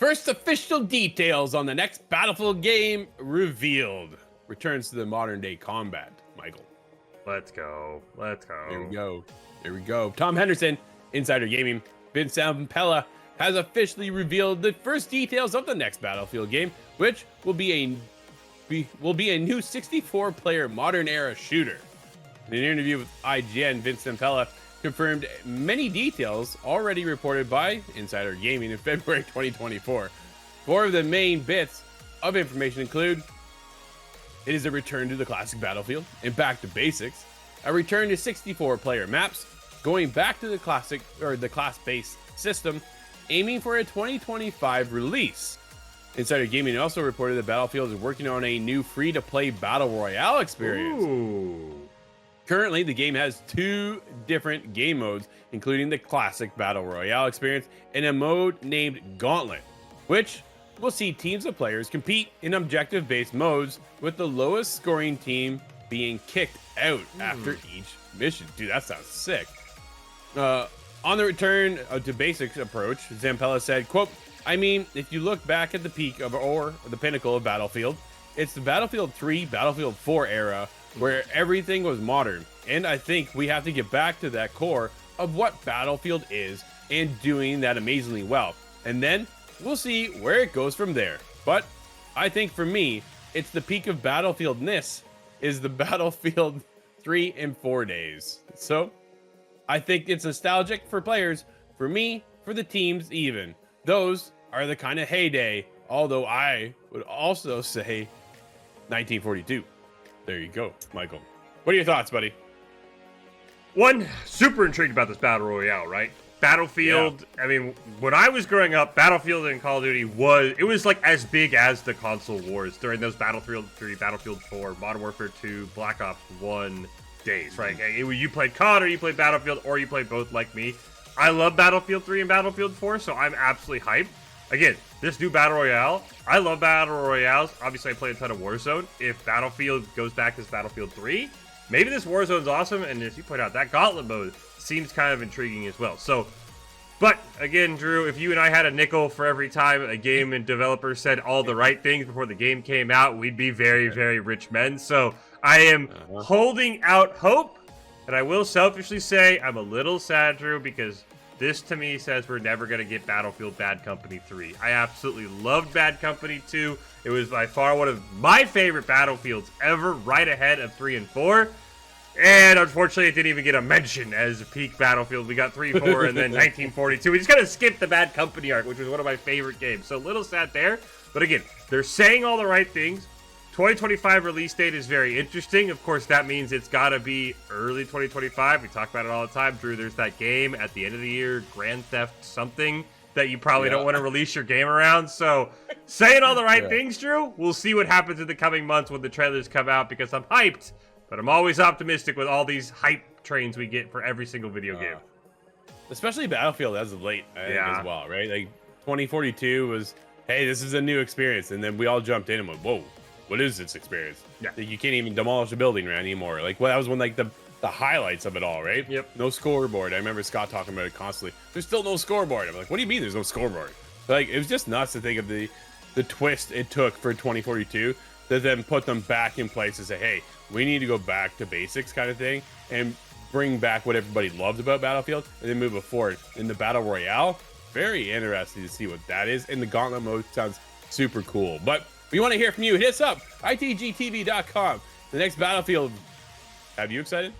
First official details on the next Battlefield game revealed. Returns to the modern day combat, Michael. Let's go. Let's go. There we go. There we go. Tom Henderson, Insider Gaming, Vince Zampella has officially revealed the first details of the next Battlefield game, which will be a new 64-player modern era shooter. In an interview with IGN, Vince Zampella confirmed many details already reported by Insider Gaming in February 2024. Four of the main bits of information include: it is a return to the classic Battlefield and back to basics, a return to 64-player maps, going back to the classic or the class-based system, aiming for a 2025 release. Insider Gaming also reported that Battlefield is working on a new free-to-play Battle Royale experience. Ooh. Currently, the game has two different game modes, including the classic Battle Royale experience and a mode named Gauntlet, which will see teams of players compete in objective-based modes, with the lowest scoring team being kicked out after each mission. Dude, that sounds sick. On the return to basics approach, Zampella said, quote, "I mean, if you look back at the peak of or the pinnacle of Battlefield, it's the Battlefield 3, Battlefield 4 era where everything was modern. And I think we have to get back to that core of what Battlefield is and doing that amazingly well. And then we'll see where it goes from there. But I think for me, it's the peak of Battlefield-ness is the Battlefield 3 and 4 days. So I think it's nostalgic for players, for me, for the teams even. Those are the kind of heyday, although I would also say 1942. There you go, Michael. What are your thoughts, buddy? One, super intrigued about this Battle Royale, right? Battlefield, yeah. I mean, when I was growing up, Battlefield and Call of Duty was like as big as the console wars during those Battlefield 3, Battlefield 4, Modern Warfare 2, Black Ops 1 days, right? You played COD or you played Battlefield or you played both like me. I love Battlefield 3 and Battlefield 4, so I'm absolutely hyped. Again, this new Battle Royale, I love Battle Royales. Obviously, I play a ton of Warzone. If Battlefield goes back as Battlefield 3, maybe this Warzone's awesome, and as you pointed out, that Gauntlet mode seems kind of intriguing as well. So, but again, Drew, if you and I had a nickel for every time a game and developer said all the right things before the game came out, we'd be very, very rich men. So I am holding out hope, and I will selfishly say I'm a little sad, Drew, because this to me says we're never going to get Battlefield Bad Company 3. I absolutely loved Bad Company 2. It was by far one of my favorite Battlefields ever, right ahead of 3 and 4. And unfortunately, it didn't even get a mention as a peak Battlefield. We got 3, 4, and then 1942. We just kind of skipped the Bad Company arc, which was one of my favorite games. So a little sad there. But again, they're saying all the right things. 2025 release date is very interesting. Of course, that means it's got to be early 2025. We talk about it all the time. Drew, there's that game at the end of the year, Grand Theft something, that you probably don't want to release your game around. So saying all the right things, Drew. We'll see what happens in the coming months when the trailers come out, because I'm hyped. But I'm always optimistic with all these hype trains we get for every single video game. Especially Battlefield as of late as well, right? Like 2042 was, hey, this is a new experience. And then we all jumped in and went, whoa, what is this experience? Yeah. Like, you can't even demolish a building anymore. Like, well, that was one like the highlights of it all, right? Yep. No scoreboard. I remember Scott talking about it constantly. There's still no scoreboard. I'm like, what do you mean there's no scoreboard? But, like, it was just nuts to think of the twist it took for 2042 to then put them back in place and say, hey, we need to go back to basics kind of thing and bring back what everybody loved about Battlefield and then move it forward. In the Battle Royale, very interesting to see what that is. And the Gauntlet mode sounds super cool. But we want to hear from you. Hit us up, itgtv.com. The next Battlefield. Have you excited?